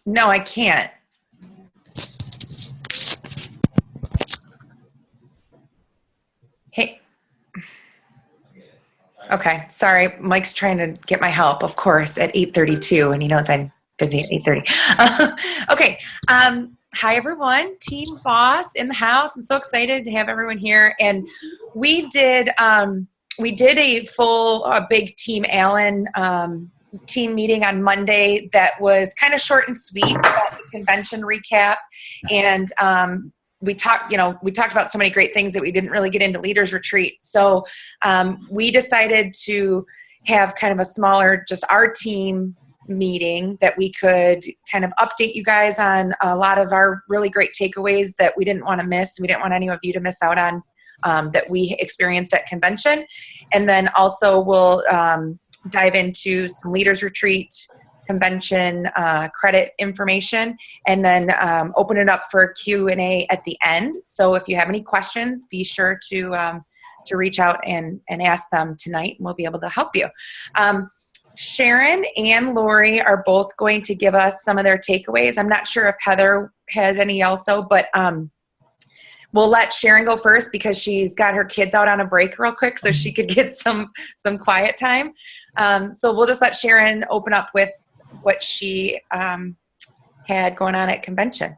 No, I can't. Hey. Okay, sorry. Mike's trying to get my help, of course, at 8:32, and he knows I'm busy at 8:30. Okay. Hi, everyone. Team Boss in the house. I'm so excited to have everyone here. And we did a full, big Team Allen team meeting on Monday that was kind of short and sweet about the convention recap. And we talked about so many great things that we didn't really get into leaders retreat. So we decided to have kind of a smaller, just our team meeting that we could kind of update you guys on a lot of our really great takeaways that we didn't want to miss. We didn't want any of you to miss out on that we experienced at convention. And then also we'll dive into some leaders retreat, convention credit information, and then open it up for Q&A at the end. So if you have any questions, be sure to reach out and ask them tonight, and we'll be able to help you. Sharon and Lori are both going to give us some of their takeaways. I'm not sure if Heather has any also, but we'll let Sharon go first because she's got her kids out on a break real quick so she could get some quiet time. So we'll just let Sharon open up with what she had going on at convention.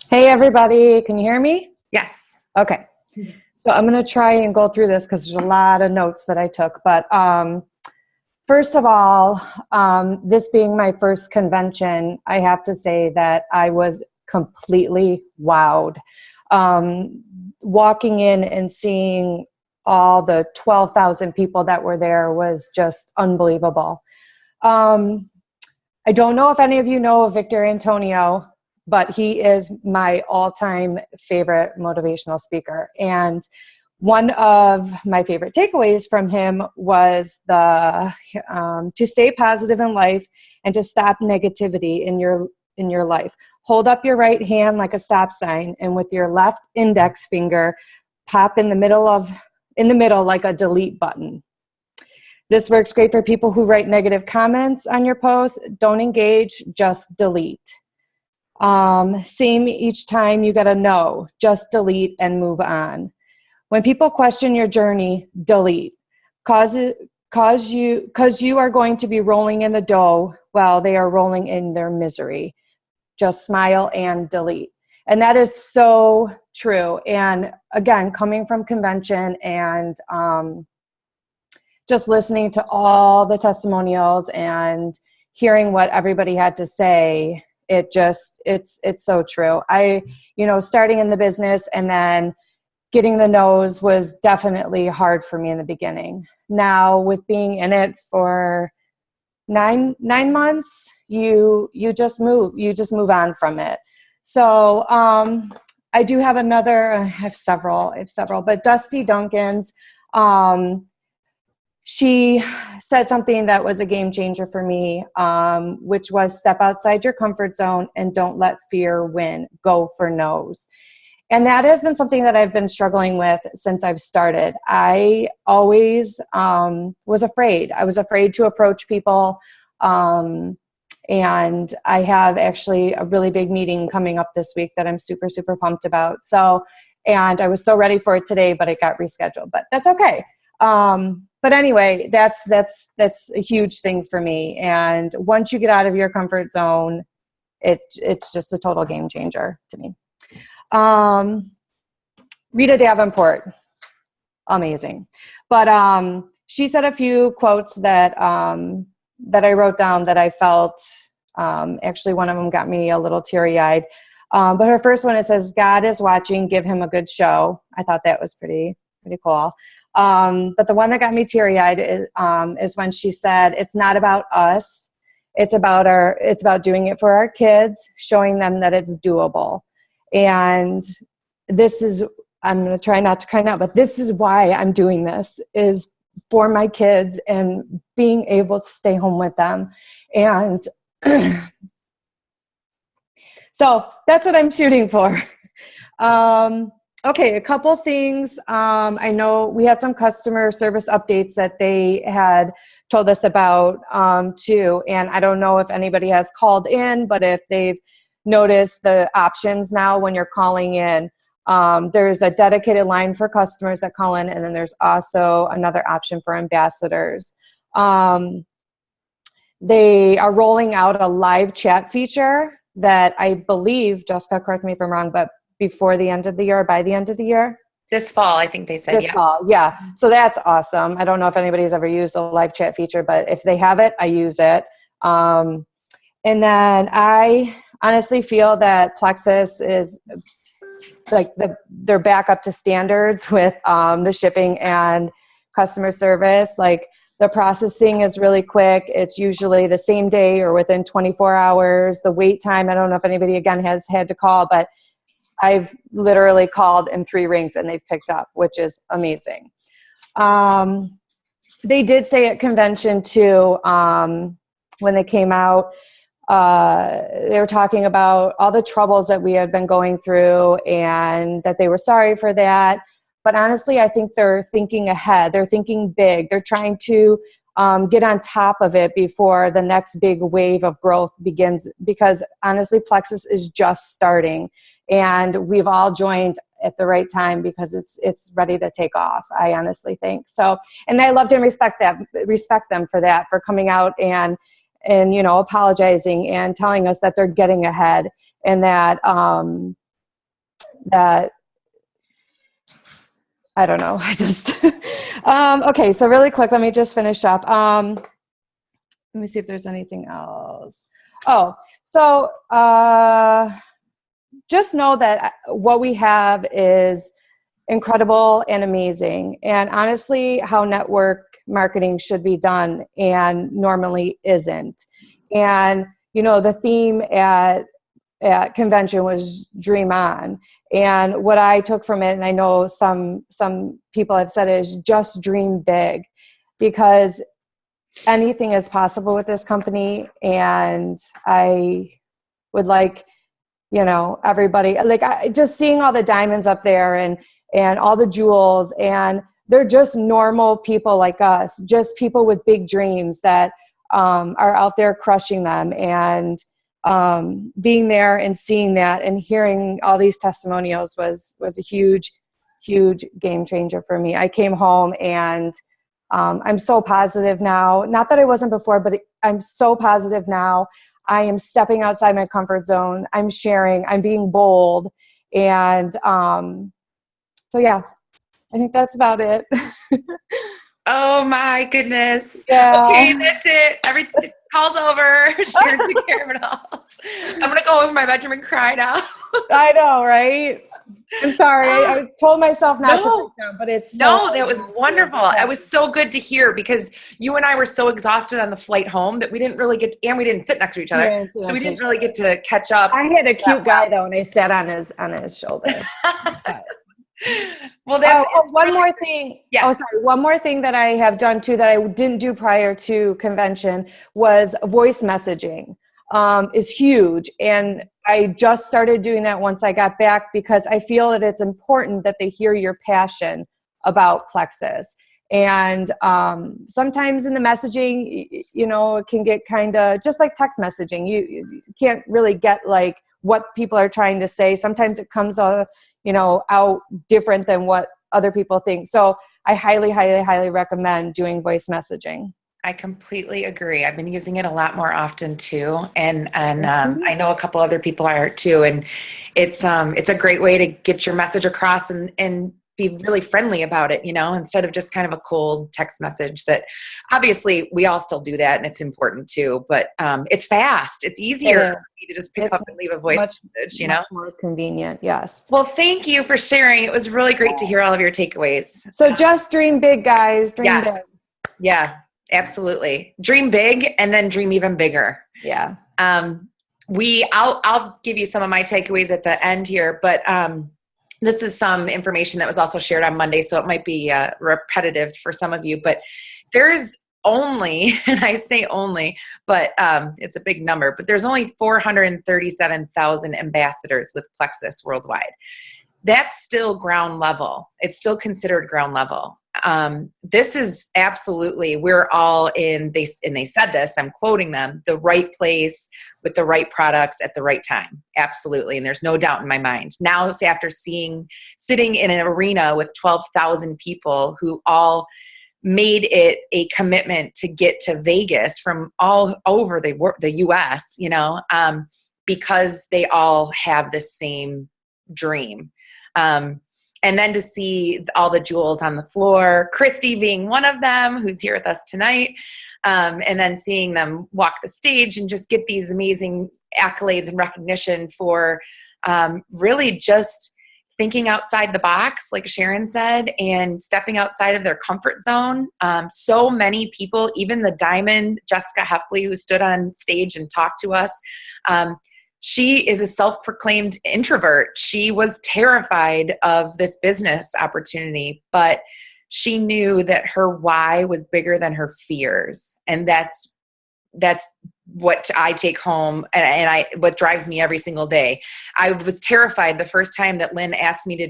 Hey, everybody. Can you hear me? Yes. Okay. So I'm going to try and go through this because there's a lot of notes that I took. But first of all, this being my first convention, I have to say that I was completely wowed. Walking in and seeing all the 12,000 people that were there was just unbelievable. I don't know if any of you know Victor Antonio, but he is my all-time favorite motivational speaker. And one of my favorite takeaways from him was to stay positive in life and to stop negativity in your life. Hold up your right hand like a stop sign, and with your left index finger, pop in the middle like a delete button. This works great for people who write negative comments on your post. Don't engage, just delete. Same each time, you gotta know, just delete and move on. When people question your journey, delete. Cause you are going to be rolling in the dough while they are rolling in their misery. Just smile and delete. And that is so true. And again, coming from convention and just listening to all the testimonials and hearing what everybody had to say, it's so true. Starting in the business and then getting the no's was definitely hard for me in the beginning. Now, with being in it for nine months, you just move on from it. So I do have I have several, but Dusty Duncan's, she said something that was a game changer for me, which was step outside your comfort zone and don't let fear win. Go for no's. And that has been something that I've been struggling with since I've started. I always was afraid. I was afraid to approach people. And I have actually a really big meeting coming up this week that I'm super, super pumped about. And I was so ready for it today, but it got rescheduled, but that's okay. But anyway, that's a huge thing for me. And once you get out of your comfort zone, it's just a total game changer to me. Rita Davenport, amazing. But she said a few quotes that I wrote down that I felt, actually one of them got me a little teary-eyed. But her first one, it says, God is watching, give him a good show. I thought that was pretty cool. But the one that got me teary-eyed is when she said, it's not about us. It's about doing it for our kids, showing them that it's doable. And I'm going to try not to cry now, but this is why I'm doing this, is for my kids and being able to stay home with them. And so that's what I'm shooting for. Okay, a couple things. I know we had some customer service updates that they had told us about too. And I don't know if anybody has called in, but if they've noticed the options now when you're calling in, there's a dedicated line for customers that call in, and then there's also another option for ambassadors. They are rolling out a live chat feature that I believe, Jessica, correct me if I'm wrong, but before the end of the year, or by the end of the year? This fall, I think they said. This fall, yeah. So that's awesome. I don't know if anybody's ever used a live chat feature, but if they have it, I use it. And then I honestly feel that Plexus is like they're back up to standards with the shipping and customer service. Like the processing is really quick. It's usually the same day or within 24 hours. The wait time, I don't know if anybody again has had to call, but I've literally called in 3 rings and they've picked up, which is amazing. They did say at convention too, when they came out, they were talking about all the troubles that we had been going through and that they were sorry for that. But honestly, I think they're thinking ahead. They're thinking big. They're trying to get on top of it before the next big wave of growth begins, because honestly, Plexus is just starting. And we've all joined at the right time because it's ready to take off, I honestly think. So, and I love and respect them for that, for coming out and you know, apologizing and telling us that they're getting ahead, and that that I don't know. I just okay. So really quick, let me just finish up. Let me see if there's anything else. Oh, so just know that what we have is incredible and amazing, and honestly, how network marketing should be done and normally isn't. And you know, the theme at convention was Dream On, and what I took from it, and I know some people have said, is just dream big, because anything is possible with this company. And I would like, you know, everybody, like just seeing all the diamonds up there and all the jewels, and they're just normal people like us, just people with big dreams that are out there crushing them. And being there and seeing that and hearing all these testimonials was a huge game changer for me. I came home and I'm so positive now. Not that I wasn't before, but I'm so positive now. I am stepping outside my comfort zone. I'm sharing. I'm being bold. And so, yeah, I think that's about it. Oh my goodness. Yeah. Okay, that's it. Everything, call's over. Sharon took care of it all. I'm going to go over my bedroom and cry now. I know, right? I'm sorry. I told myself not to break down, but it's no, that was wonderful. It was so good to hear, because you and I were so exhausted on the flight home that we didn't really get to, and we didn't sit next to each other. So we didn't really get to catch up. I had a cute guy though, and I sat on his shoulder. Well, that's one more thing. Yeah. Oh, sorry. One more thing that I have done too that I didn't do prior to convention was voice messaging. Is huge, and I just started doing that once I got back, because I feel that it's important that they hear your passion about Plexus. And sometimes in the messaging, you know, it can get kind of just like text messaging. You can't really get like what people are trying to say. Sometimes it comes out different than what other people think. So I highly, highly, highly recommend doing voice messaging. I completely agree. I've been using it a lot more often too. And I know a couple other people are too. And it's a great way to get your message across and be really friendly about it, you know, instead of just kind of a cold text message that obviously we all still do that and it's important too, but it's fast. It's easier to just pick up and leave a voice message, you know? Much more convenient, yes. Well, thank you for sharing. It was really great to hear all of your takeaways. So just dream big, guys. Dream big. Yeah, absolutely. Dream big and then dream even bigger. Yeah. I'll give you some of my takeaways at the end here, but this is some information that was also shared on Monday, so it might be repetitive for some of you, but there's only, and I say only, but it's a big number, but there's only 437,000 ambassadors with Plexus worldwide. That's still ground level. It's still considered ground level. this is absolutely, we're all in, and they said this, I'm quoting them, the right place with the right products at the right time. Absolutely. And there's no doubt in my mind. Now, after sitting in an arena with 12,000 people who all made it a commitment to get to Vegas from all over the US, because they all have the same dream. And then to see all the jewels on the floor, Christy being one of them, who's here with us tonight, and then seeing them walk the stage and just get these amazing accolades and recognition for really just thinking outside the box, like Sharon said, and stepping outside of their comfort zone. So many people, even the Diamond, Jessica Heffley, who stood on stage and talked to us, she is a self-proclaimed introvert. She was terrified of this business opportunity, but she knew that her why was bigger than her fears. And that's what I take home and what drives me every single day. I was terrified the first time that Lynn asked me to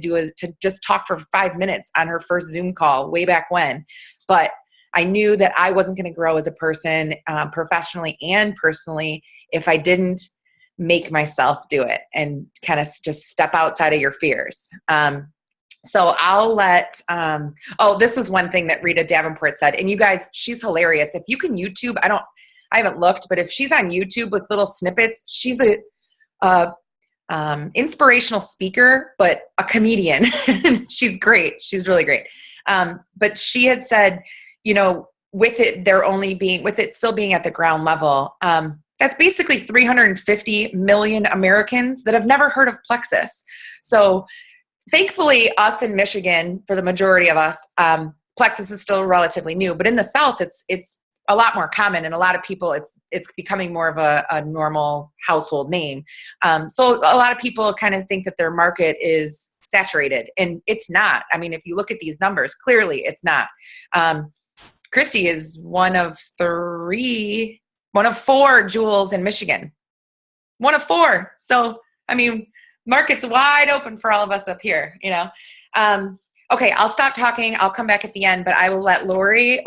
just talk for 5 minutes on her first Zoom call way back when. But I knew that I wasn't going to grow as a person, professionally and personally, if I didn't make myself do it and kind of just step outside of your fears. So I'll let, this is one thing that Rita Davenport said, and you guys, she's hilarious. If you can YouTube, I haven't looked, but if she's on YouTube with little snippets, she's a inspirational speaker, but a comedian. She's great. She's really great. But she had said, with it still being at the ground level, that's basically 350 million Americans that have never heard of Plexus. So thankfully, us in Michigan, for the majority of us, Plexus is still relatively new. But in the South, it's a lot more common, and a lot of people, it's becoming more of a normal household name. So a lot of people kind of think that their market is saturated, and it's not. I mean, if you look at these numbers, clearly it's not. Christy is one of 4 jewels in Michigan. One of 4. So, I mean, market's wide open for all of us up here, Okay, I'll stop talking. I'll come back at the end, but I will let Lori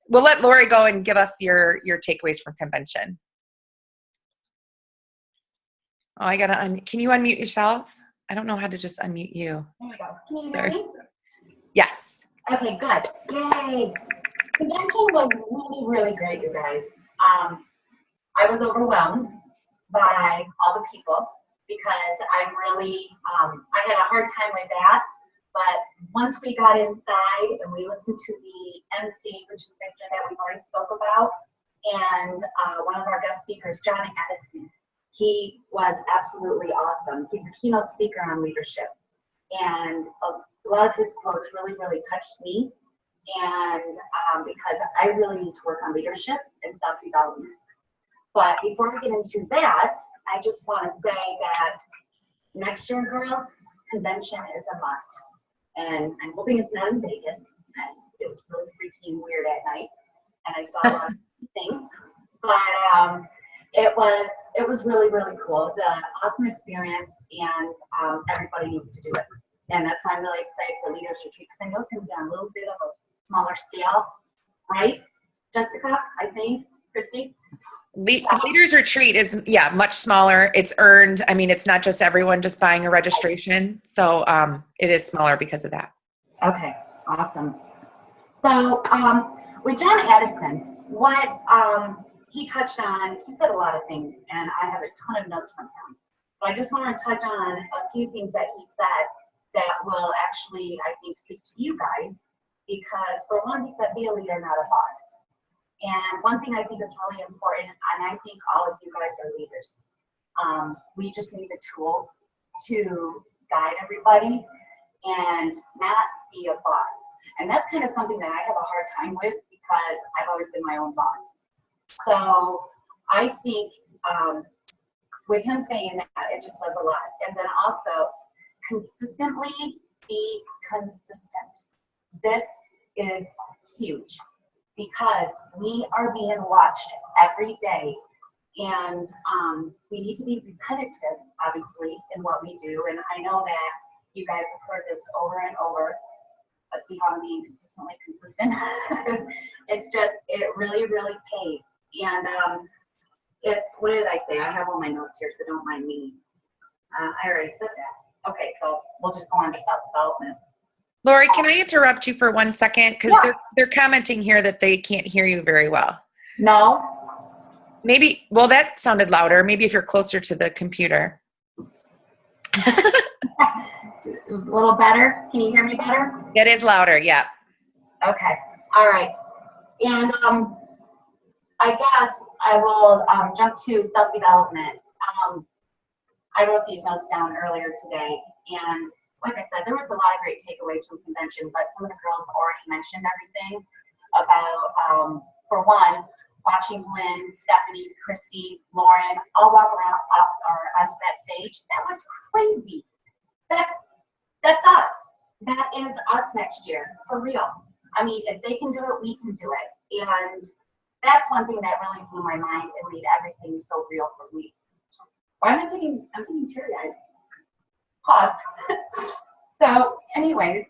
we'll let Lori go and give us your takeaways from convention. Oh, can you unmute yourself? I don't know how to just unmute you. There we go. Can you hear me? Yes. Okay, good. Yay. Convention was really, really great, you guys. I was overwhelmed by all the people because I had a hard time with that. But once we got inside and we listened to the MC, which is Victor that we've already spoke about, and one of our guest speakers, John Addison, he was absolutely awesome. He's a keynote speaker on leadership. And a lot of his quotes really, really touched me. And because I really need to work on leadership and self-development. But before we get into that, I just want to say that next year, girls, convention is a must. And I'm hoping it's not in Vegas because it was really freaking weird at night. And I saw a lot of things. But it was really, really cool. It's an awesome experience, and everybody needs to do it. And that's why I'm really excited for Leaders Retreat, because I know it's going to be on a little bit of a smaller scale, right, Jessica, I think, Christy? Leaders Retreat is, much smaller. It's earned. I mean, it's not just everyone just buying a registration. So it is smaller because of that. Okay, awesome. So with John Addison, what he touched on, he said a lot of things, and I have a ton of notes from him. But I just want to touch on a few things that he said that will actually, I think, speak to you guys. Because for one, he said, be a leader, not a boss. And one thing I think is really important, and I think all of you guys are leaders. We just need the tools to guide everybody and not be a boss. And that's kind of something that I have a hard time with because I've always been my own boss. So I think with him saying that, it just says a lot. And then also, consistently be consistent. This is huge because we are being watched every day, and we need to be repetitive, obviously, in what we do. And I know that you guys have heard this over and over, let's see how I'm being consistently consistent. It's just, it really, really pays. And it's, what did I say? I have all my notes here, so don't mind me. I already said that. Okay, so we'll just go on to self-development. Lori, can I interrupt you for 1 second? Because they're commenting here that they can't hear you very well. No? Maybe, well, that sounded louder. Maybe if you're closer to the computer. A little better? Can you hear me better? It is louder, yeah. Okay, all right. And I guess I will jump to self-development. I wrote these notes down earlier today, and like I said, there was a lot of great takeaways from convention, but some of the girls already mentioned everything about, for one, watching Lynn, Stephanie, Christy, Lauren, all walk around onto that stage. That was crazy. That's us. That is us next year, for real. I mean, if they can do it, we can do it. And that's one thing that really blew my mind and made everything so real for me. Why am I getting, I'm getting teary-eyed. Pause. So, anyways,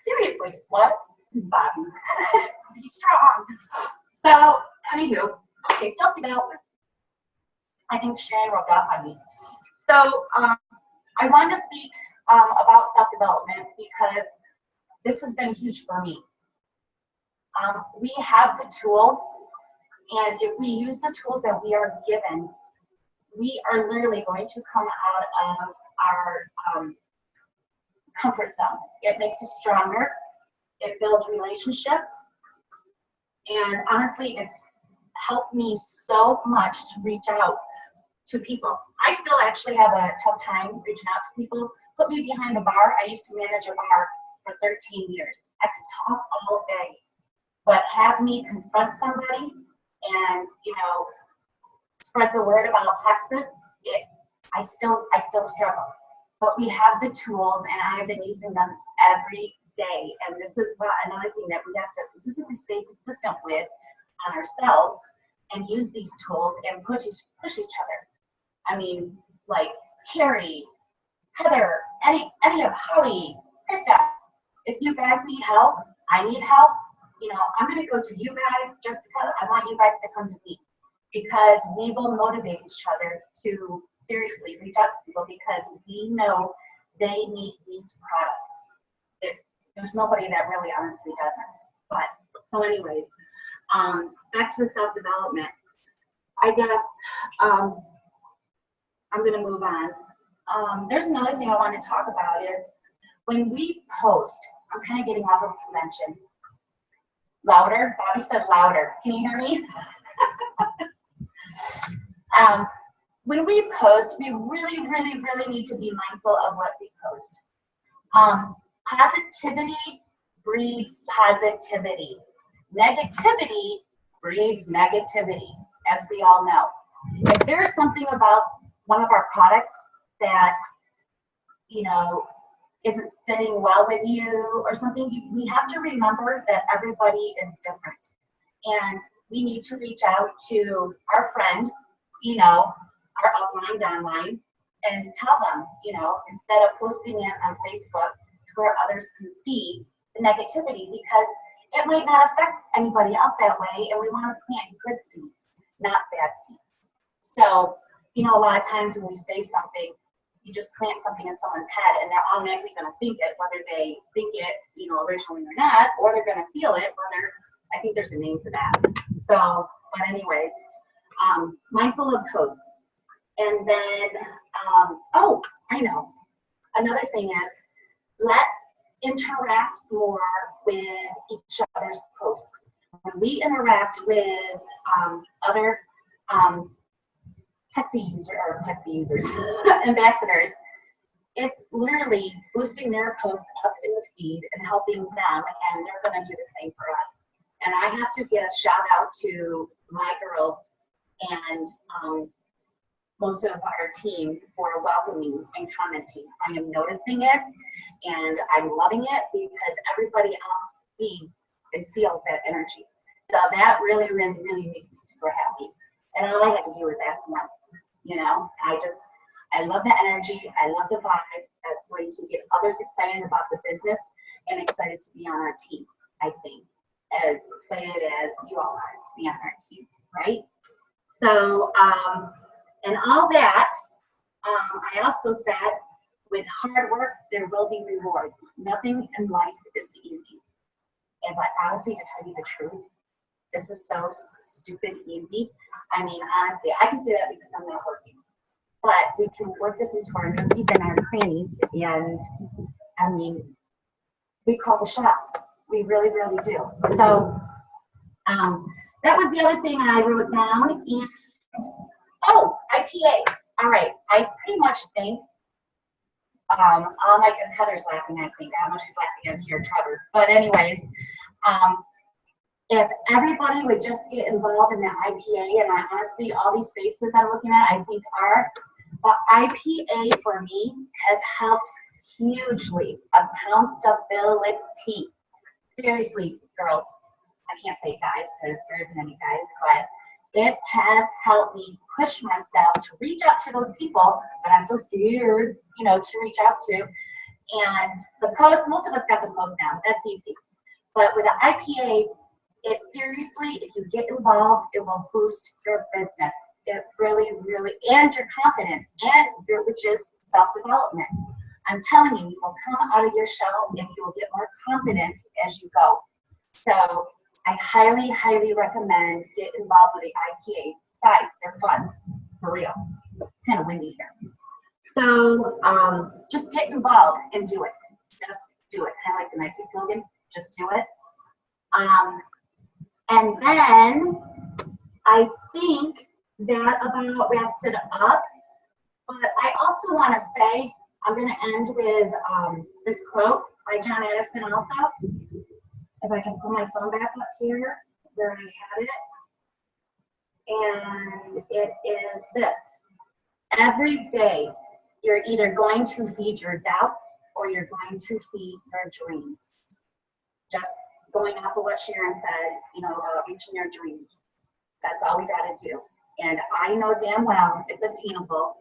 seriously, what? Bobby. Be strong. So, anywho, okay, self-development. I think Shay rubbed off on me. So, I wanted to speak about self-development because this has been huge for me. We have the tools, and if we use the tools that we are given, we are literally going to come out of our comfort zone. It makes us stronger. It builds relationships. And honestly, it's helped me so much to reach out to people. I still actually have a tough time reaching out to people. Put me behind a bar. I used to manage a bar for 13 years. I could talk all day, but have me confront somebody and, spread the word about Plexus, I still struggle. But we have the tools, and I have been using them every day. And this is another thing that we have to consistently stay consistent with on ourselves and use these tools and push each other. I mean, like Carrie, Heather, any of Holly, Krista, if you guys need help, I need help, I'm going to go to you guys, Jessica. I want you guys to come to me because we will motivate each other to seriously reach out to people because we know they need these products. There's nobody that really honestly doesn't. But so anyways, back to the self-development. I guess I'm going to move on. There's another thing I want to talk about is when we post, I'm kind of getting off of convention. Louder? Bobby said louder. Can you hear me? When we post, we really, really, really need to be mindful of what we post. Positivity breeds positivity. Negativity breeds negativity, as we all know. If there's something about one of our products that, isn't sitting well with you or something, we have to remember that everybody is different. And we need to reach out to our friend, our upline, downline, and tell them, instead of posting it on Facebook to where others can see the negativity, because it might not affect anybody else that way, and we want to plant good seeds, not bad seeds. So, a lot of times when we say something, you just plant something in someone's head, and they're automatically going to think it, whether they think it, originally or not, or they're going to feel it, whether, I think there's a name for that. So, but anyway, mindful of posts. And then, I know. Another thing is, let's interact more with each other's posts. When we interact with other Plexi users, ambassadors, it's literally boosting their post up in the feed and helping them, and they're going to do the same for us. And I have to give a shout out to my girls and most of our team for welcoming and commenting. I am noticing it, and I'm loving it because everybody else feeds and feels that energy. So that really, really, really makes me super happy. And all I had to do was ask once, I love the energy. I love the vibe. That's going to get others excited about the business. and excited to be on our team, I think. As excited as you all are to be on our team, right? So, and all that, I also said, with hard work, there will be rewards. Nothing in life is easy. But honestly, to tell you the truth, this is so stupid easy. I mean, honestly, I can say that because I'm not working. But we can work this into our nookies and our crannies, and I mean, we call the shots. We really, really do. So that was the other thing I wrote down. And oh, IPA. All right. I pretty much think, Heather's laughing, I think. I don't know if she's laughing at me or Trevor. But anyways, if everybody would just get involved in the IPA, and honestly, all these faces I'm looking at, I think are, but IPA for me has helped hugely. Accountability. Seriously, girls, I can't say guys because there isn't any guys, but it has helped me push myself to reach out to those people that I'm so scared, to reach out to. And the post, most of us got the post down. That's easy. But with the IPA, it seriously, if you get involved, it will boost your business. It really, really, and your confidence, which is self-development. I'm telling you, you will come out of your shell and you will get more confident as you go. So I highly, highly recommend get involved with the IPAs. Besides, they're fun, for real. It's kind of windy here. So just get involved and do it. Just do it. Kind of like the Nike slogan, just do it. And then I think that about wraps it up. But I also want to say, I'm going to end with this quote by John Addison also. If I can pull my phone back up here where I had it. And it is this. Every day, you're either going to feed your doubts or you're going to feed your dreams. Just going off of what Sharon said, about reaching your dreams. That's all we got to do. And I know damn well it's attainable.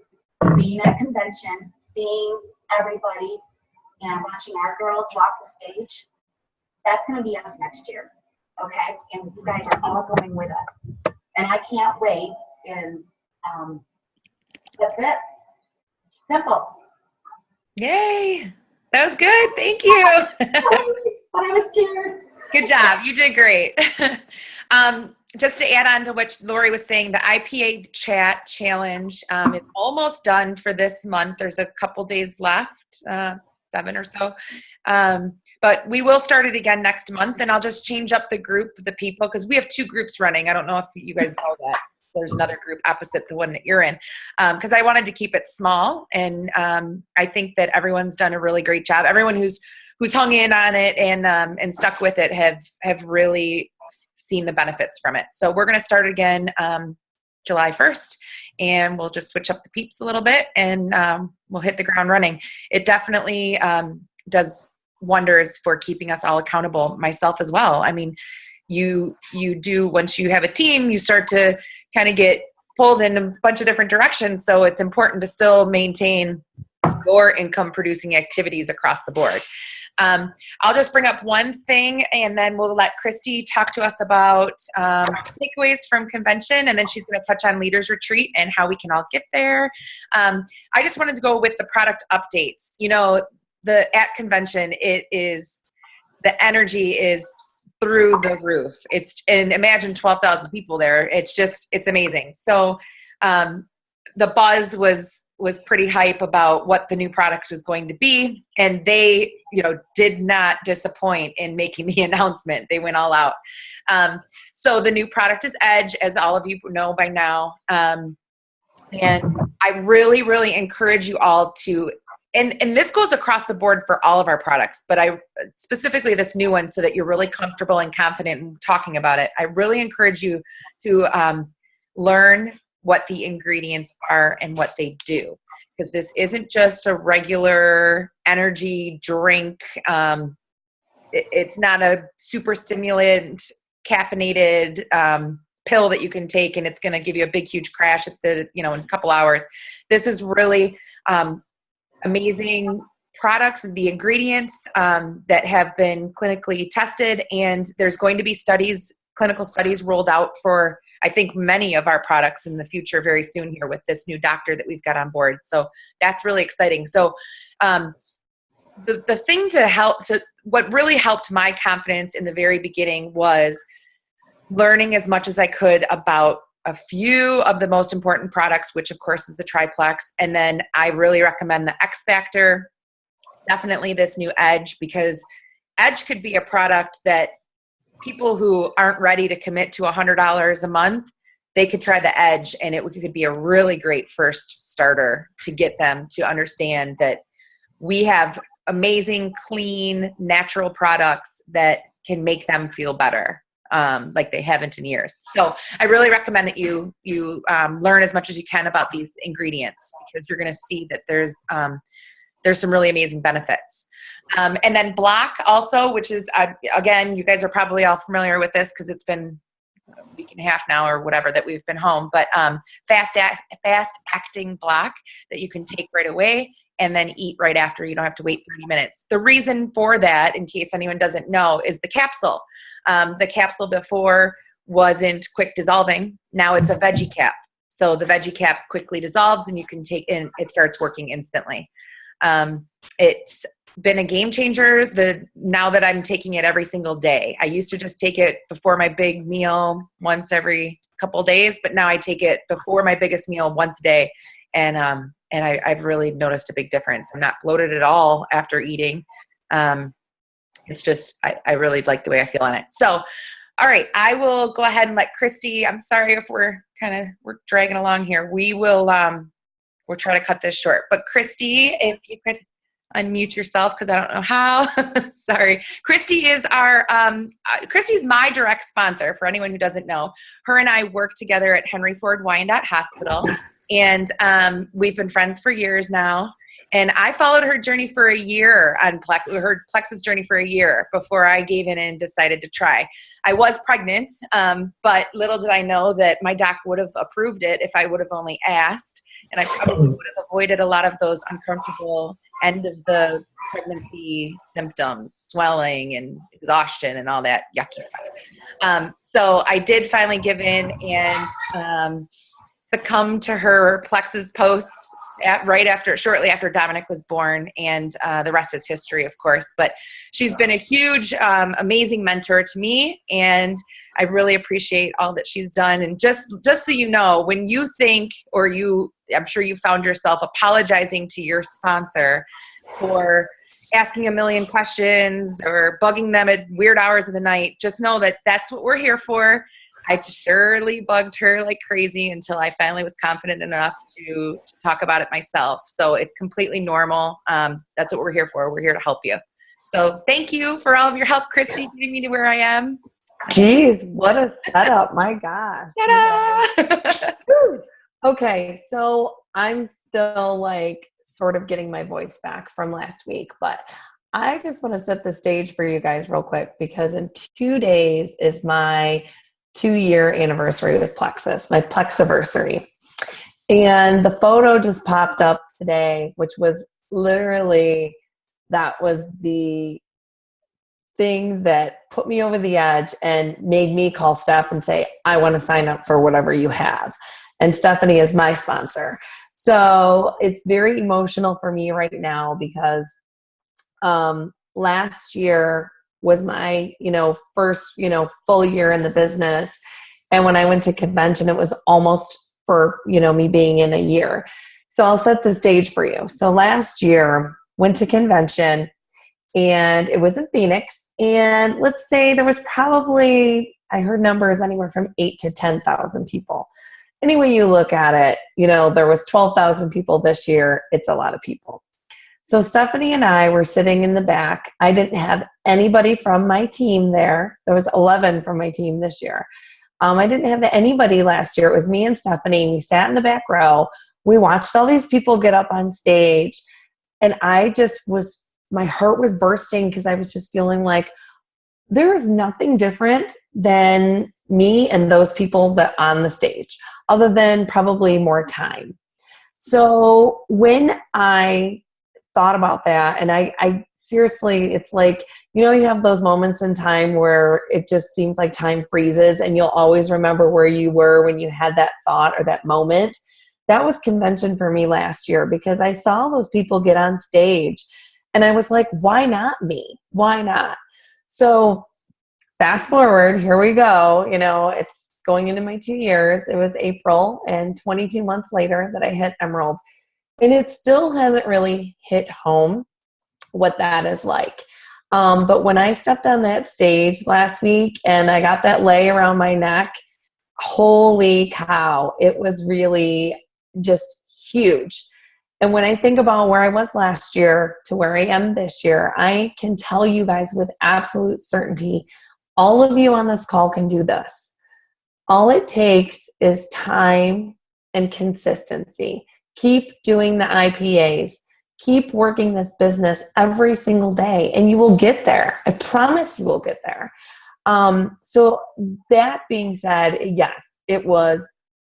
Being at convention, seeing everybody, and watching our girls walk the stage, that's going to be us next year, okay? And you guys are all going with us. And I can't wait, and that's it. Simple. Yay. That was good. Thank you. But I was scared. Good job. You did great. Just to add on to what Lori was saying, the IPA chat challenge is almost done for this month. There's a couple days left, 7 or so. But we will start it again next month, and I'll just change up the group, the people, because we have 2 groups running. I don't know if you guys know that. There's another group opposite the one that you're in, because I wanted to keep it small, and I think that everyone's done a really great job. Everyone who's hung in on it and stuck with it have really seen the benefits from it. So we're going to start again July 1st, and we'll just switch up the peeps a little bit, and we'll hit the ground running. It definitely does wonders for keeping us all accountable, myself as well. I mean, you do, once you have a team, you start to kind of get pulled in a bunch of different directions. So it's important to still maintain your income producing activities across the board. I'll just bring up one thing, and then we'll let Christy talk to us about takeaways from convention, and then she's going to touch on Leaders Retreat and how we can all get there. I just wanted to go with the product updates. At convention, the energy is through the roof. And imagine 12,000 people there. It's amazing. So the buzz was pretty hype about what the new product was going to be, and they did not disappoint in making the announcement. They went all out. So the new product is Edge, as all of you know by now, and I really, really encourage you all to, and this goes across the board for all of our products, but I specifically this new one, so that you're really comfortable and confident in talking about it. I really encourage you to learn what the ingredients are and what they do, because this isn't just a regular energy drink. It's not a super stimulant, caffeinated pill that you can take and it's going to give you a big, huge crash in a couple hours. This is really amazing products, the ingredients that have been clinically tested, and there's going to be clinical studies rolled out for, I think, many of our products in the future very soon here with this new doctor that we've got on board. So that's really exciting. So the thing what really helped my confidence in the very beginning was learning as much as I could about a few of the most important products, which of course is the triplex. And then I really recommend the X Factor, definitely this new Edge, because Edge could be a product that people who aren't ready to commit to $100 a month, they could try the Edge, and it could be a really great first starter to get them to understand that we have amazing, clean, natural products that can make them feel better. Like they haven't in years. So I really recommend that you learn as much as you can about these ingredients, because you're going to see that there's some really amazing benefits. And then Block also, which is, again, you guys are probably all familiar with this because it's been a week and a half now or whatever that we've been home, but fast acting Block that you can take right away and then eat right after. You don't have to wait 30 minutes. The reason for that, in case anyone doesn't know, is the capsule. The capsule before wasn't quick dissolving. Now it's a veggie cap. So the veggie cap quickly dissolves and you can take in, it starts working instantly. It's been a game changer now that I'm taking it every single day. I used to just take it before my big meal once every couple of days, but now I take it before my biggest meal once a day. And I've really noticed a big difference. I'm not bloated at all after eating. It's just, I really like the way I feel on it. So, all right, I will go ahead and let Christy, I'm sorry if we're dragging along here. We'll try to cut this short, but Christy, if you could unmute yourself, because I don't know how. Sorry. Christy is Christy's my direct sponsor, for anyone who doesn't know. Her and I work together at Henry Ford Wyandotte Hospital, and we've been friends for years now. And I followed her journey for a year on her Plexus journey for a year before I gave in and decided to try. I was pregnant, but little did I know that my doc would have approved it if I would have only asked. And I probably would have avoided a lot of those uncomfortable end of the pregnancy symptoms, swelling and exhaustion and all that yucky stuff. So I did finally give in and succumb to her Plexus posts shortly after Dominic was born, and the rest is history, of course. But she's been a huge, amazing mentor to me, and I really appreciate all that she's done. And just so you know, when you think, I'm sure you found yourself apologizing to your sponsor for asking a million questions or bugging them at weird hours of the night, just know that that's what we're here for. I surely bugged her like crazy until I finally was confident enough to talk about it myself. So it's completely normal. That's what we're here for. We're here to help you. So thank you for all of your help, Christy, getting me to where I am. Jeez, what a setup. My gosh. Ta-da! Okay, so I'm still like sort of getting my voice back from last week, but I just want to set the stage for you guys real quick, because in 2 days is my 2-year anniversary with Plexus, my Plexiversary. And the photo just popped up today, which was literally, that was the thing that put me over the edge and made me call Steph and say, I want to sign up for whatever you have. And Stephanie is my sponsor. So it's very emotional for me right now, because last year was my, first, full year in the business. And when I went to convention, it was almost for, me being in a year. So I'll set the stage for you. So last year, went to convention, and it was in Phoenix. And let's say there was probably, I heard numbers anywhere from 8,000 to 10,000 people. Any way you look at it, there was 12,000 people this year. It's a lot of people. So Stephanie and I were sitting in the back. I didn't have anybody from my team there. There was 11 from my team this year. I didn't have anybody last year. It was me and Stephanie. We sat in the back row. We watched all these people get up on stage. And my heart was bursting, because I was just feeling like there is nothing different than me and those people that on the stage, other than probably more time. So when I thought about that, and I seriously, it's like, you know, you have those moments in time where it just seems like time freezes and you'll always remember where you were when you had that thought or that moment. That was convention for me last year because I saw those people get on stage and I was like, why not me? Why not? So fast forward, here we go. You know, it's going into my 2 years. It was April and 22 months later that I hit Emerald. And it still hasn't really hit home what that is like. But when I stepped on that stage last week and I got that lei around my neck, holy cow, it was really just huge. And when I think about where I was last year to where I am this year, I can tell you guys with absolute certainty, all of you on this call can do this. All it takes is time and consistency. Keep doing the IPAs. Keep working this business every single day and you will get there. I promise you will get there. So that being said, yes, it was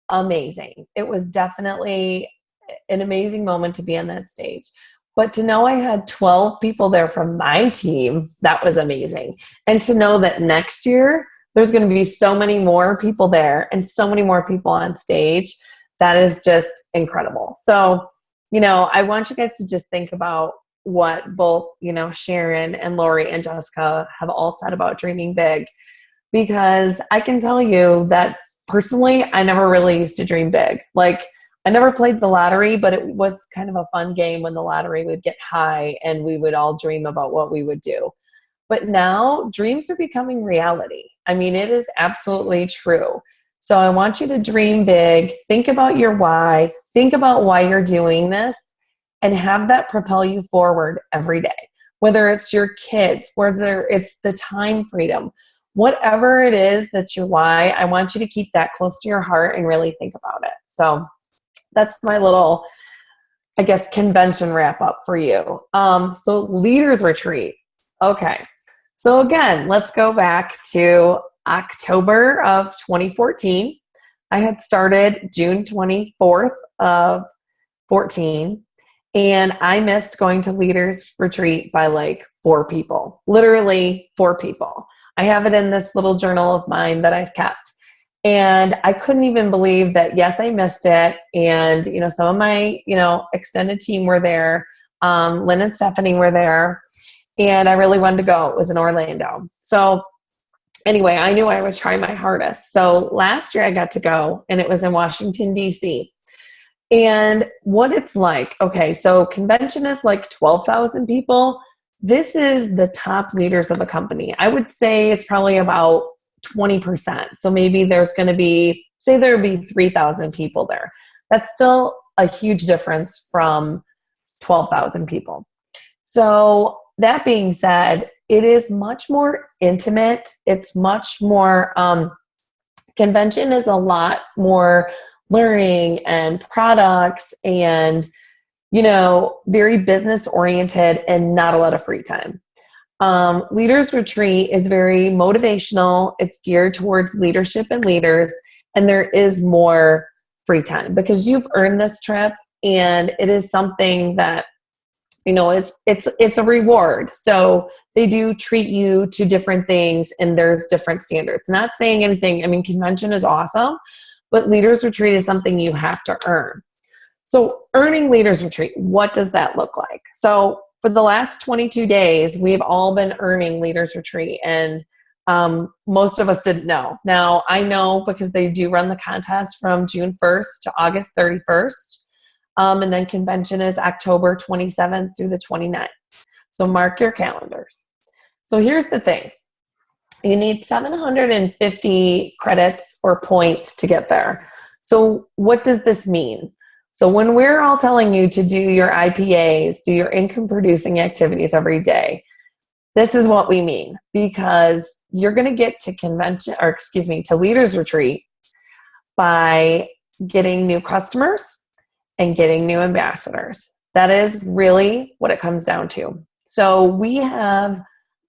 amazing. It was definitely an amazing moment to be on that stage. But to know I had 12 people there from my team, that was amazing. And to know that next year, there's going to be so many more people there and so many more people on stage, that is just incredible. So, you know, I want you guys to just think about what both, you know, Sharon and Lori and Jessica have all said about dreaming big, because I can tell you that personally, I never really used to dream big. Like, I never played the lottery, but it was kind of a fun game when the lottery would get high and we would all dream about what we would do. But now dreams are becoming reality. I mean, it is absolutely true. So I want you to dream big, think about your why, think about why you're doing this, and have that propel you forward every day. Whether it's your kids, whether it's the time freedom, whatever it is that's your why, I want you to keep that close to your heart and really think about it. So that's my little, I guess, convention wrap up for you. So Leaders Retreat. Okay. So again, let's go back to October of 2014. I had started June 24th of 14, and I missed going to Leaders Retreat by like 4 people, literally 4 people. I have it in this little journal of mine that I've kept. And I couldn't even believe that, yes, I missed it. And, you know, some of my, you know, extended team were there. Lynn and Stephanie were there. And I really wanted to go. It was in Orlando. So anyway, I knew I would try my hardest. So last year I got to go, and it was in Washington, D.C. And what it's like, okay, so convention is like 12,000 people. This is the top leaders of the company. I would say it's probably about 20%. So maybe there's going to be, say there would be 3,000 people there. That's still a huge difference from 12,000 people. So that being said, it is much more intimate. It's much more, convention is a lot more learning and products and, you know, very business oriented and not a lot of free time. Leaders Retreat is very motivational. It's geared towards leadership and leaders, and there is more free time because you've earned this trip, and it is something that, you know, it's a reward. So they do treat you to different things, and there's different standards. Not saying anything. I mean, convention is awesome, but Leaders Retreat is something you have to earn. So earning Leaders Retreat, what does that look like? So for the last 22 days, we've all been earning Leaders Retreat, and most of us didn't know. Now, I know because they do run the contest from June 1st to August 31st, and then convention is October 27th through the 29th. So mark your calendars. So here's the thing. You need 750 credits or points to get there. So what does this mean? So when we're all telling you to do your IPAs, do your income producing activities every day, this is what we mean, because you're going to get to to Leaders Retreat by getting new customers and getting new ambassadors. That is really what it comes down to. So we have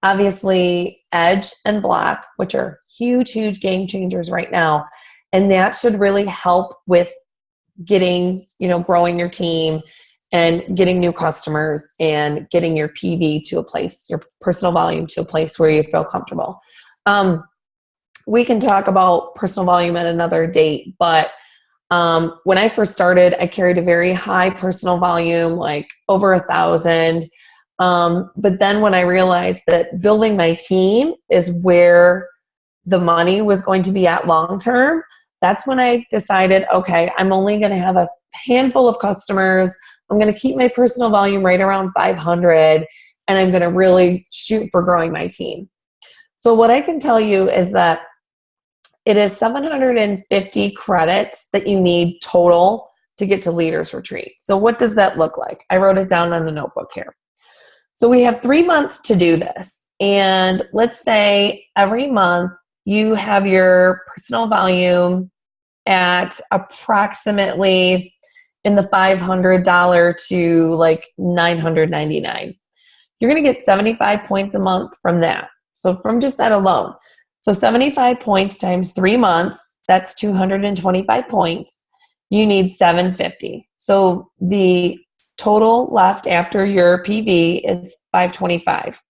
obviously Edge and Block, which are huge, huge game changers right now. And that should really help with getting, you know, growing your team and getting new customers and getting your PV to a place, your personal volume to a place where you feel comfortable. We can talk about personal volume at another date, but when I first started, I carried a very high personal volume, like over 1,000. But then when I realized that building my team is where the money was going to be at long term, that's when I decided, okay, I'm only going to have a handful of customers. I'm going to keep my personal volume right around 500, and I'm going to really shoot for growing my team. So what I can tell you is that it is 750 credits that you need total to get to Leaders Retreat. So what does that look like? I wrote it down on the notebook here. So we have 3 months to do this. And let's say every month you have your personal volume at approximately in the $500 to like $999. You're going to get 75 points a month from that. So from just that alone. So 75 points times 3 months, that's 225 points. You need 750. So the total left after your PV is 525.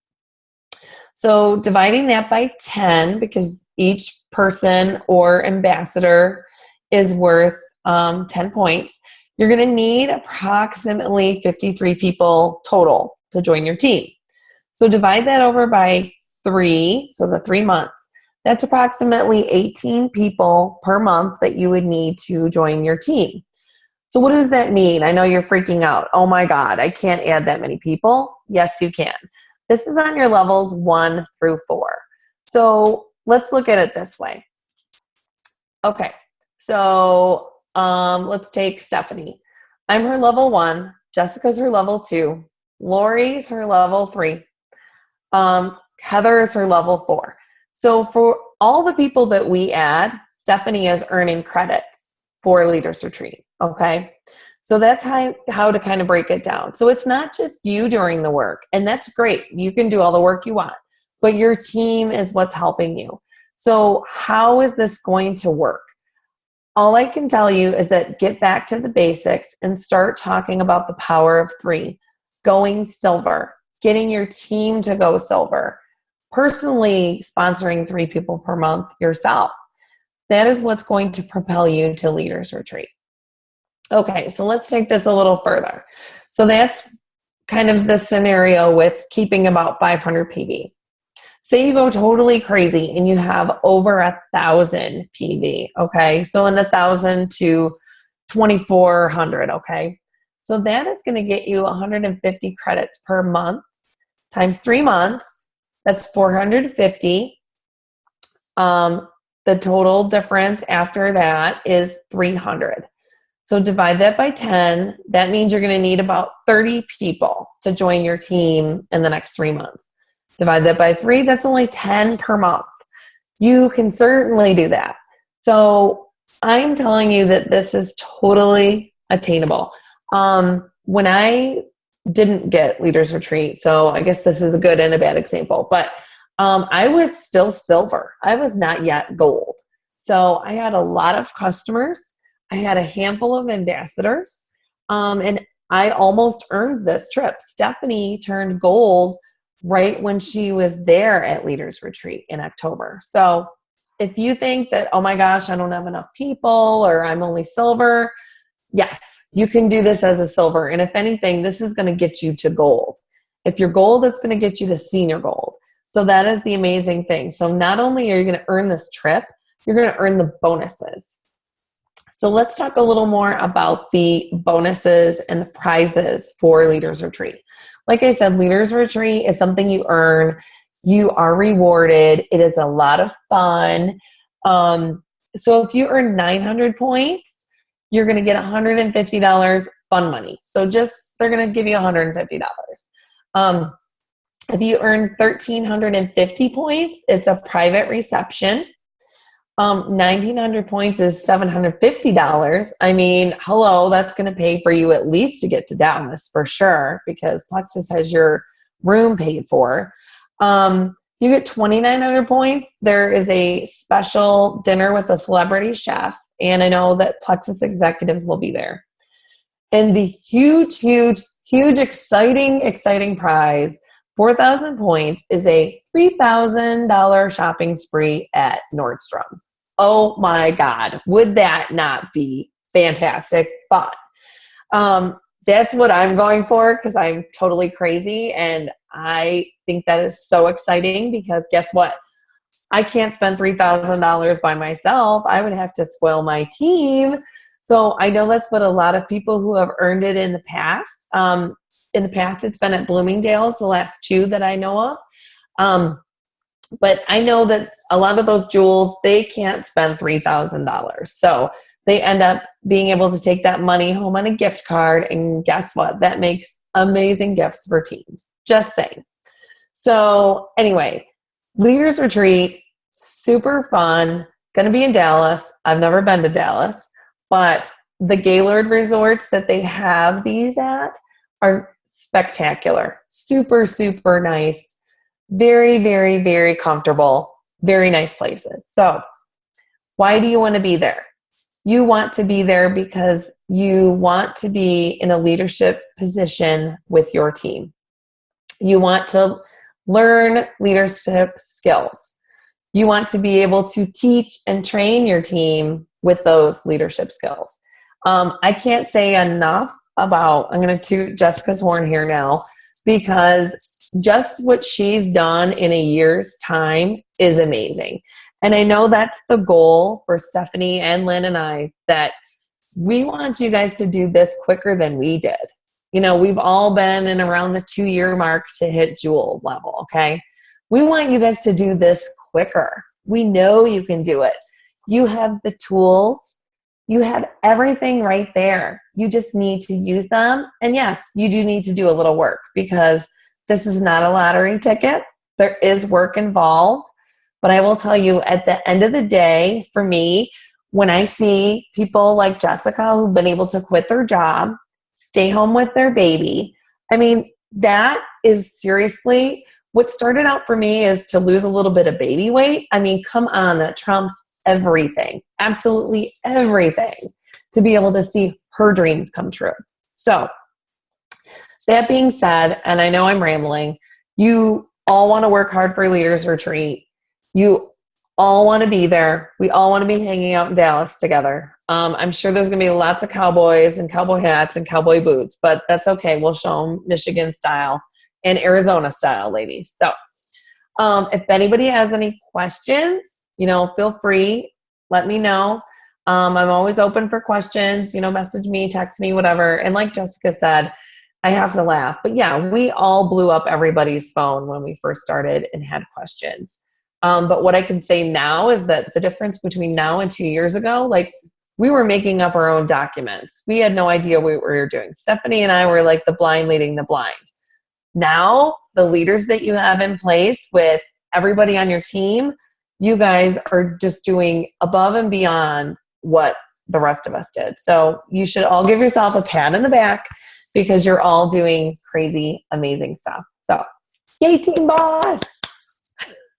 So dividing that by 10, because each person or ambassador is worth 10 points, you're going to need approximately 53 people total to join your team. So divide that over by 3, so the 3 months. That's approximately 18 people per month that you would need to join your team. So what does that mean? I know you're freaking out. Oh my God, I can't add that many people. Yes, you can. This is on your levels 1 through 4. So let's look at it this way. Okay, so let's take Stephanie. I'm her level 1. Jessica's her level 2. Lori's her level 3. Heather is her level 4. So for all the people that we add, Stephanie is earning credits for Leaders Retreat, okay? So that's how to kind of break it down. So it's not just you doing the work, and that's great. You can do all the work you want, but your team is what's helping you. So how is this going to work? All I can tell you is that get back to the basics and start talking about the power of 3, going silver, getting your team to go silver, personally sponsoring 3 people per month yourself. That is what's going to propel you to Leaders Retreat. Okay, so let's take this a little further. So that's kind of the scenario with keeping about 500 PV. Say you go totally crazy and you have over 1,000 PV, okay? So in the 1,000 to 2,400, okay? So that is going to get you 150 credits per month times 3 months. That's 450. The total difference after that is 300. So divide that by 10. That means you're going to need about 30 people to join your team in the next 3 months. Divide that by 3. That's only 10 per month. You can certainly do that. So I'm telling you that this is totally attainable. When I didn't get Leaders Retreat, so I guess this is a good and a bad example, but I was still silver. I was not yet gold. So I had a lot of customers. I had a handful of ambassadors, and I almost earned this trip. Stephanie turned gold right when she was there at Leaders Retreat in October. So if you think that, oh my gosh, I don't have enough people or I'm only silver, yes, you can do this as a silver. And if anything, this is going to get you to gold. If you're gold, it's going to get you to senior gold. So that is the amazing thing. So not only are you going to earn this trip, you're going to earn the bonuses. So let's talk a little more about the bonuses and the prizes for Leaders Retreat. Like I said, Leaders Retreat is something you earn. You are rewarded. It is a lot of fun. So if you earn 900 points, you're going to get $150 fun money. So they're going to give you $150. If you earn 1,350 points, it's a private reception. 1,900 points is $750. I mean, hello, that's going to pay for you at least to get to Dallas for sure, because Plexus has your room paid for. You get 2,900 points. There is a special dinner with a celebrity chef, and I know that Plexus executives will be there. And the huge, huge, huge, exciting prize, 4,000 points, is a $3,000 shopping spree at Nordstrom's. Oh my God. Would that not be fantastic fun? That's what I'm going for because I'm totally crazy. And I think that is so exciting because guess what? I can't spend $3,000 by myself. I would have to spoil my team. So I know that's what a lot of people who have earned it in the past. In the past, it's been at Bloomingdale's, the last two that I know of. But I know that a lot of those jewels, they can't spend $3,000. So they end up being able to take that money home on a gift card. And guess what? That makes amazing gifts for teams. Just saying. So anyway, Leaders Retreat, super fun. Going to be in Dallas. I've never been to Dallas, but the Gaylord resorts that they have these at are spectacular. Super, super nice. Very, very, very comfortable. Very nice places. So why do you want to be there? You want to be there because you want to be in a leadership position with your team. You want to learn leadership skills. You want to be able to teach and train your team with those leadership skills. I can't say enough about, I'm going to toot Jessica's horn here now, because just what she's done in a year's time is amazing. And I know that's the goal for Stephanie and Lynn and I, that we want you guys to do this quicker than we did. You know, we've all been in around the 2-year mark to hit jewel level, okay? We want you guys to do this quicker. We know you can do it. You have the tools. You have everything right there. You just need to use them. And yes, you do need to do a little work because this is not a lottery ticket. There is work involved. But I will tell you, at the end of the day, for me, when I see people like Jessica who've been able to quit their job, stay home with their baby, I mean, that is seriously what started out for me is to lose a little bit of baby weight. I mean, come on, that trumps everything, absolutely everything, to be able to see her dreams come true. So that being said, and I know I'm rambling, you all want to work hard for Leaders Retreat. You all want to be there. We all want to be hanging out in Dallas together. I'm sure there's going to be lots of cowboys and cowboy hats and cowboy boots, but that's okay. We'll show them Michigan style and Arizona style, ladies. So if anybody has any questions, feel free. Let me know. I'm always open for questions. Message me, text me, whatever. And like Jessica said, I have to laugh. But yeah, we all blew up everybody's phone when we first started and had questions. But what I can say now is that the difference between now and 2 years ago, like, we were making up our own documents. We had no idea what we were doing. Stephanie and I were like the blind leading the blind. Now, the leaders that you have in place with everybody on your team, you guys are just doing above and beyond what the rest of us did. So you should all give yourself a pat on the back because you're all doing crazy, amazing stuff. So, yay, Team Boss!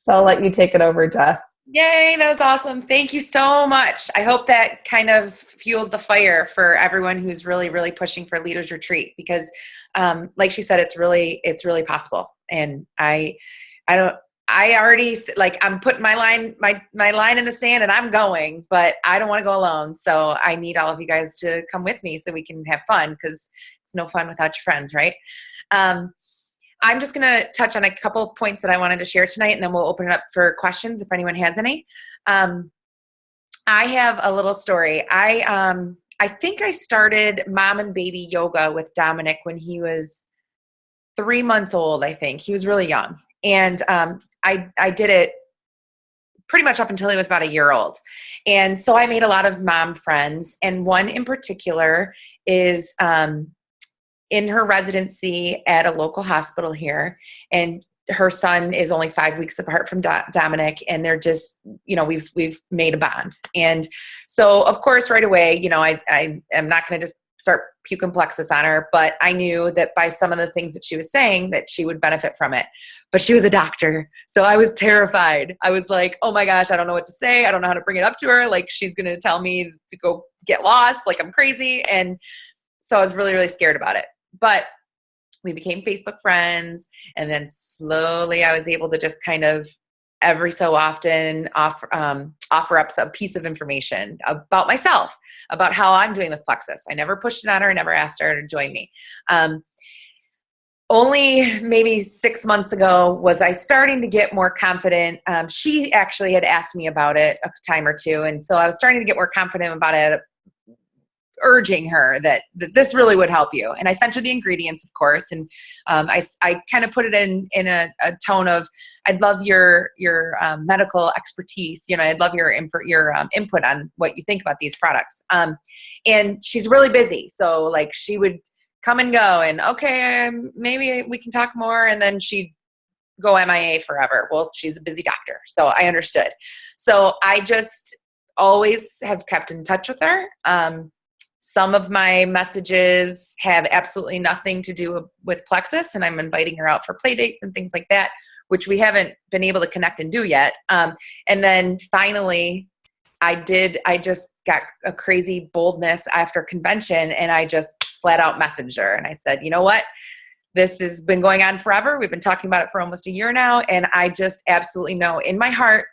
So I'll let you take it over, Jess. Yay, that was awesome. Thank you so much. I hope that kind of fueled the fire for everyone who's really, really pushing for Leaders Retreat because, like she said, it's really possible. And I'm putting my line in the sand and I'm going, but I don't want to go alone. So I need all of you guys to come with me so we can have fun because it's no fun without your friends, right? I'm just going to touch on a couple of points that I wanted to share tonight, and then we'll open it up for questions if anyone has any. I have a little story. I think I started mom and baby yoga with Dominic when he was 3 months old, I think. He was really young. And I did it pretty much up until he was about a year old. And so I made a lot of mom friends, and one in particular is in her residency at a local hospital here, and her son is only 5 weeks apart from Dominic, and they're just, we've made a bond. And so of course, right away, I am not going to just start puking plexus on her, but I knew that by some of the things that she was saying that she would benefit from it. But she was a doctor, so I was terrified. I was like, oh my gosh, I don't know what to say. I don't know how to bring it up to her. Like, she's going to tell me to go get lost, like I'm crazy. And So I was really, really scared about it. But we became Facebook friends. And then slowly I was able to just kind of every so often offer up some piece of information about myself, about how I'm doing with Plexus. I never pushed it on her, never asked her to join me. Only maybe 6 months ago was I starting to get more confident. She actually had asked me about it a time or two. And so I was starting to get more confident about it, urging her that this really would help you. And I sent her the ingredients, of course. And I kind of put it in a tone of, I'd love your medical expertise. I'd love your input on what you think about these products. And she's really busy. So like she would come and go and okay, maybe we can talk more. And then she'd go MIA forever. Well, she's a busy doctor. So I understood. So I just always have kept in touch with her. Some of my messages have absolutely nothing to do with Plexus, and I'm inviting her out for play dates and things like that, which we haven't been able to connect and do yet. And then finally, I just got a crazy boldness after convention, and I just flat out messaged her. And I said, you know what? This has been going on forever. We've been talking about it for almost a year now. And I just absolutely know in my heart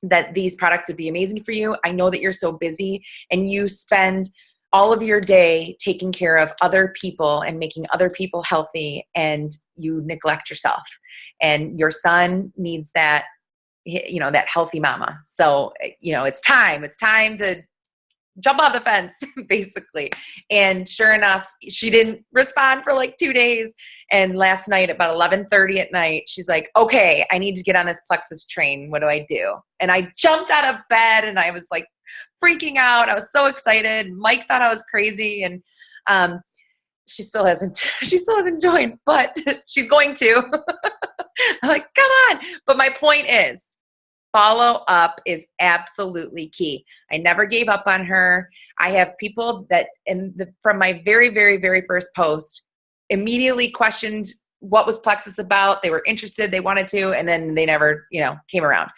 that these products would be amazing for you. I know that you're so busy and you spend all of your day taking care of other people and making other people healthy, and you neglect yourself. And your son needs that, that healthy mama. So, it's time to jump off the fence, basically. And sure enough, she didn't respond for like 2 days. And last night about 11:30 at night, she's like, okay, I need to get on this Plexus train. What do I do? And I jumped out of bed and I was like freaking out. I was so excited. Mike thought I was crazy. And she still hasn't joined, but she's going to. I'm like, come on. But my point is, follow up is absolutely key. I never gave up on her. I have people that from my very, very, very first post immediately questioned what was Plexus about. They were interested, they wanted to, and then they never, came around.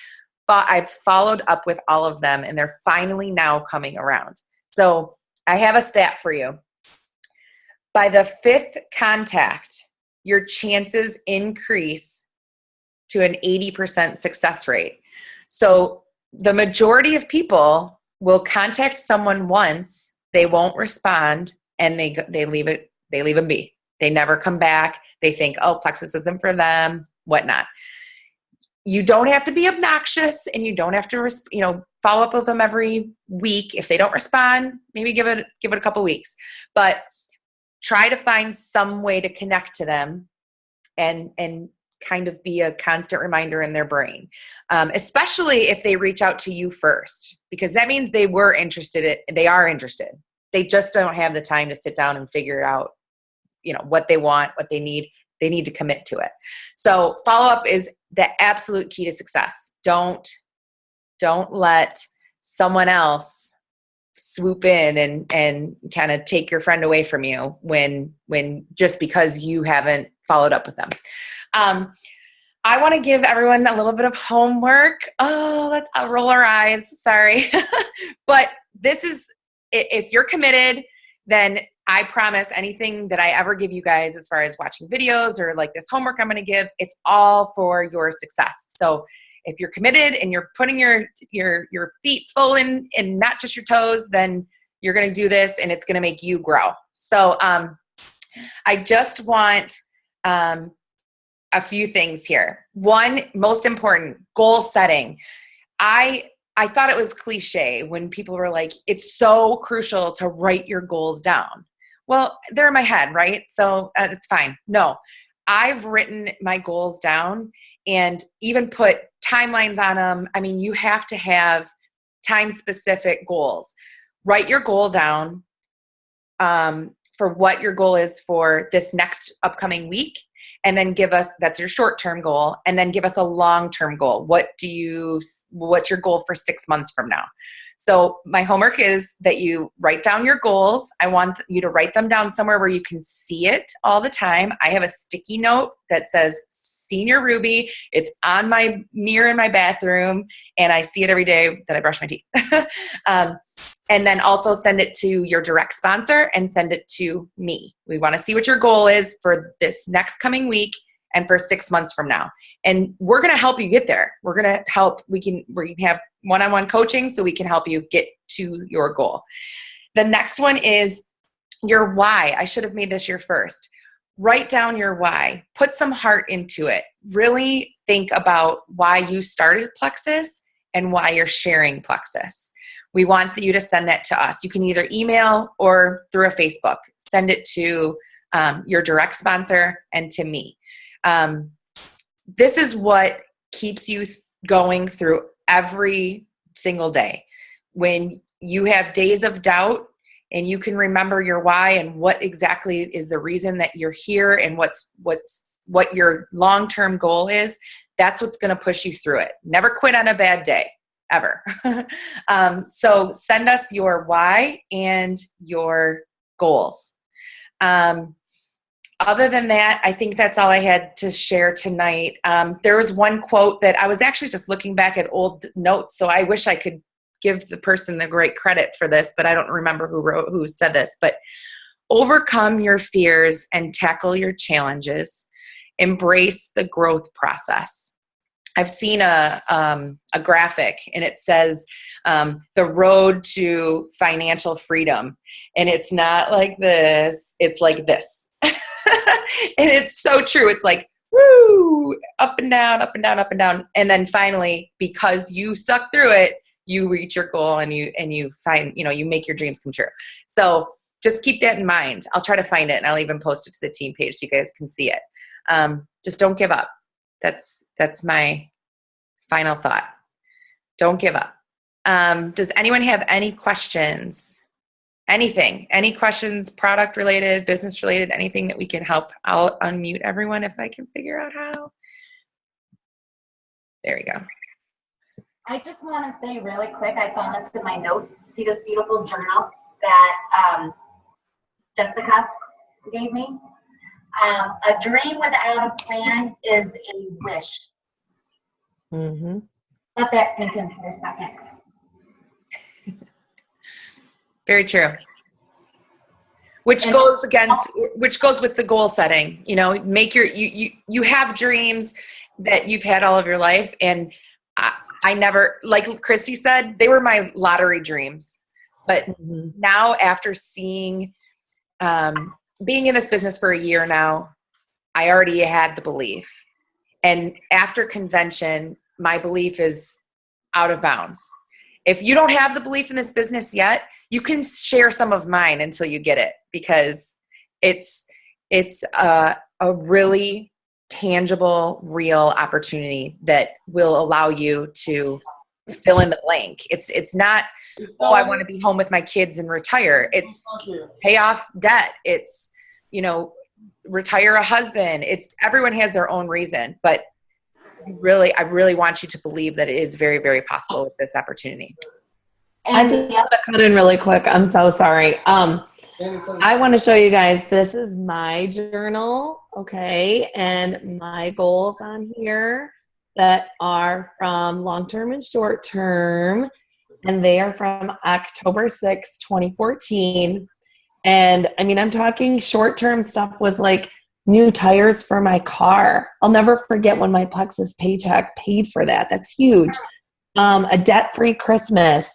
But I've followed up with all of them, and they're finally now coming around. So I have a stat for you. By the 5th contact, your chances increase to an 80% success rate. So the majority of people will contact someone once, they won't respond, and they leave them be. They never come back. They think, oh, Plexus isn't for them, whatnot. You don't have to be obnoxious, and you don't have to, follow up with them every week. If they don't respond, maybe give it a couple weeks, but try to find some way to connect to them and kind of be a constant reminder in their brain, especially if they reach out to you first, because that means they are interested. They just don't have the time to sit down and figure out, what they want, what they need. They need to commit to it. So follow-up is the absolute key to success. Don't let someone else swoop in and kind of take your friend away from you when just because you haven't followed up with them. I want to give everyone a little bit of homework. Oh, let's roll our eyes. Sorry. But this is, if you're committed, then I promise anything that I ever give you guys as far as watching videos or like this homework I'm going to give, it's all for your success. So if you're committed and you're putting your feet full in and not just your toes, then you're going to do this and it's going to make you grow. So I just want a few things here. One, most important, goal setting. I thought it was cliche when people were like, it's so crucial to write your goals down. Well, they're in my head, right? So it's fine. No, I've written my goals down and even put timelines on them. I mean, you have to have time-specific goals. Write your goal down for what your goal is for this next upcoming week. And then that's your short-term goal, and then give us a long-term goal. What's your goal for 6 months from now? So my homework is that you write down your goals. I want you to write them down somewhere where you can see it all the time. I have a sticky note that says Senior Ruby. It's on my mirror in my bathroom, and I see it every day that I brush my teeth. And then also send it to your direct sponsor and send it to me. We want to see what your goal is for this next coming week and for 6 months from now. And we're going to help you get there. We're going to help. We can have one-on-one coaching so we can help you get to your goal. The next one is your why. I should have made this your first. Write down your why. Put some heart into it. Really think about why you started Plexus and why you're sharing Plexus. We want you to send that to us. You can either email or through a Facebook. Send it to your direct sponsor and to me. This is what keeps you going through every single day. When you have days of doubt and you can remember your why and what exactly is the reason that you're here and what your long-term goal is, that's what's going to push you through it. Never quit on a bad day, ever. So send us your why and your goals. Other than that, I think that's all I had to share tonight. There was one quote that I was actually just looking back at old notes, so I wish I could give the person the great credit for this, but I don't remember who said this. But overcome your fears and tackle your challenges. Embrace the growth process. I've seen a graphic, and it says the road to financial freedom, and it's not like this; it's like this. And it's so true. It's like, woo, up and down, up and down, up and down. And then finally, because you stuck through it, you reach your goal and you find, you make your dreams come true. So just keep that in mind. I'll try to find it and I'll even post it to the team page so you guys can see it. Just don't give up. That's my final thought. Don't give up. Does anyone have any questions? Anything, any questions, product related, business related, anything that we can help? I'll unmute everyone if I can figure out how. There we go. I just want to say really quick, I found this in my notes. See this beautiful journal that Jessica gave me? A dream without a plan is a wish. Mm-hmm. Let that sink in for a second. Very true. Which goes with the goal setting. Make you have dreams that you've had all of your life, and I never, like Christy said, they were my lottery dreams. But now, after seeing, being in this business for a year now, I already had the belief, and after convention, my belief is out of bounds. If you don't have the belief in this business yet, you can share some of mine until you get it, because it's a really tangible, real opportunity that will allow you to fill in the blank. It's not, I want to be home with my kids and retire. It's pay off debt. It's, retire a husband. It's everyone has their own reason, but I really want you to believe that it is very, very possible with this opportunity. I just want to cut in really quick. I'm so sorry. I want to show you guys, this is my journal, okay? And my goals on here that are from long-term and short-term, and they are from October 6, 2014. And I mean, I'm talking short-term stuff was like new tires for my car. I'll never forget when my Plexus paycheck paid for that. That's huge. A debt-free Christmas.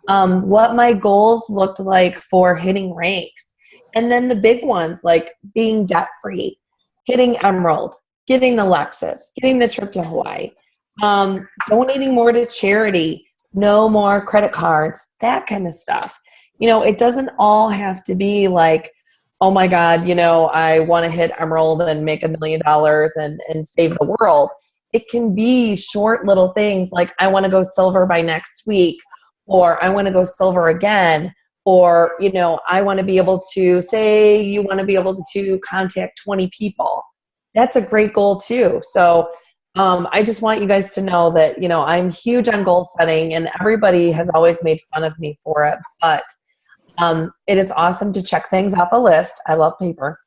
What my goals looked like for hitting ranks. And then the big ones, like being debt-free, hitting Emerald, getting the Lexus, getting the trip to Hawaii, donating more to charity, no more credit cards, that kind of stuff. It doesn't all have to be like, oh my God, I want to hit Emerald and make $1 million and save the world. It can be short little things like, I want to go silver by next week, or I want to go silver again, or, I want to be able to say you want to be able to contact 20 people. That's a great goal too. So I just want you guys to know that, I'm huge on goal setting, and everybody has always made fun of me for it. But it is awesome to check things off a list. I love paper.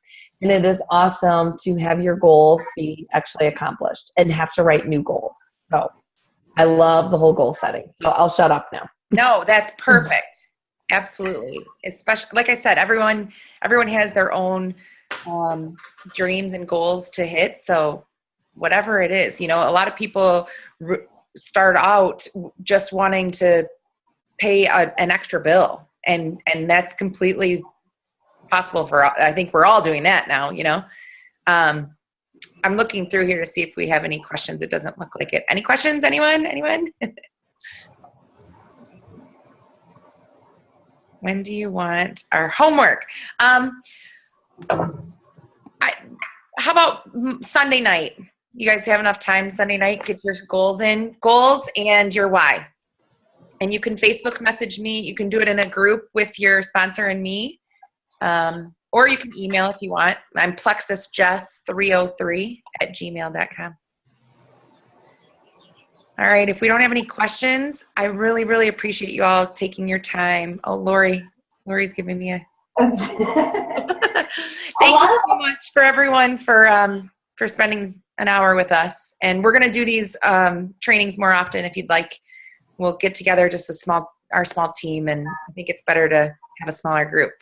And it is awesome to have your goals be actually accomplished and have to write new goals. So I love the whole goal setting. So I'll shut up now. No, that's perfect. Absolutely. Especially, like I said, everyone has their own dreams and goals to hit. So whatever it is, a lot of people start out just wanting to pay an extra bill, and that's completely possible I think we're all doing that now, I'm looking through here to see if we have any questions. It doesn't look like it. Any questions? Anyone? When do you want our homework? How about Sunday night? You guys have enough time Sunday night? Get your goals and your why. And you can Facebook message me. You can do it in a group with your sponsor and me. Or you can email if you want. I'm plexusjess303@gmail.com. All right. If we don't have any questions, I really, really appreciate you all taking your time. Oh, Lori's giving me a. Thank you so much for everyone for spending an hour with us. And we're going to do these trainings more often. If you'd like, we'll get together just our small team. And I think it's better to have a smaller group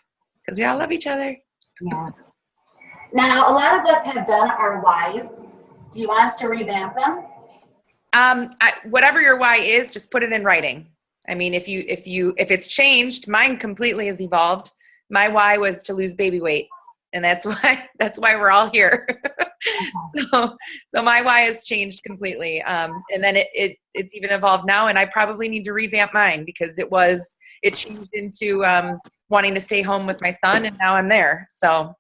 because we all love each other. Yeah. Now, a lot of us have done our whys. Do you want us to revamp them? Whatever your why is, just put it in writing. I mean, if it's changed, mine completely has evolved. My why was to lose baby weight, and that's why we're all here. So my why has changed completely. And then it's even evolved now, and I probably need to revamp mine because it changed into wanting to stay home with my son, and now I'm there. So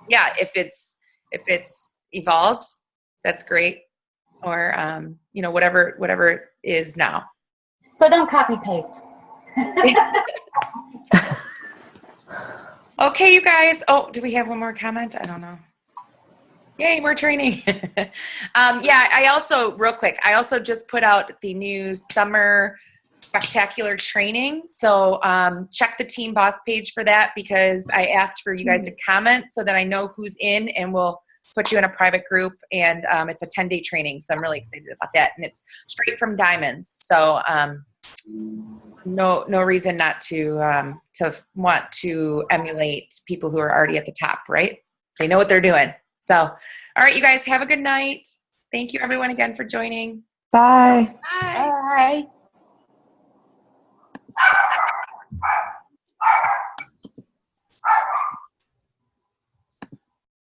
yeah, if it's evolved, that's great. Or whatever it is now. So don't copy paste. Okay, you guys. Oh, do we have one more comment? I don't know. Yay, more training. I also, real quick, just put out the new summer spectacular training. So check the Team Boss page for that because I asked for you guys to comment so that I know who's in, and we'll put you in a private group. And it's a 10-day training. So I'm really excited about that. And it's straight from Diamonds. So no reason not to want to emulate people who are already at the top, right? They know what they're doing. So, all right, you guys have a good night. Thank you everyone again for joining. Bye. Bye. Bye.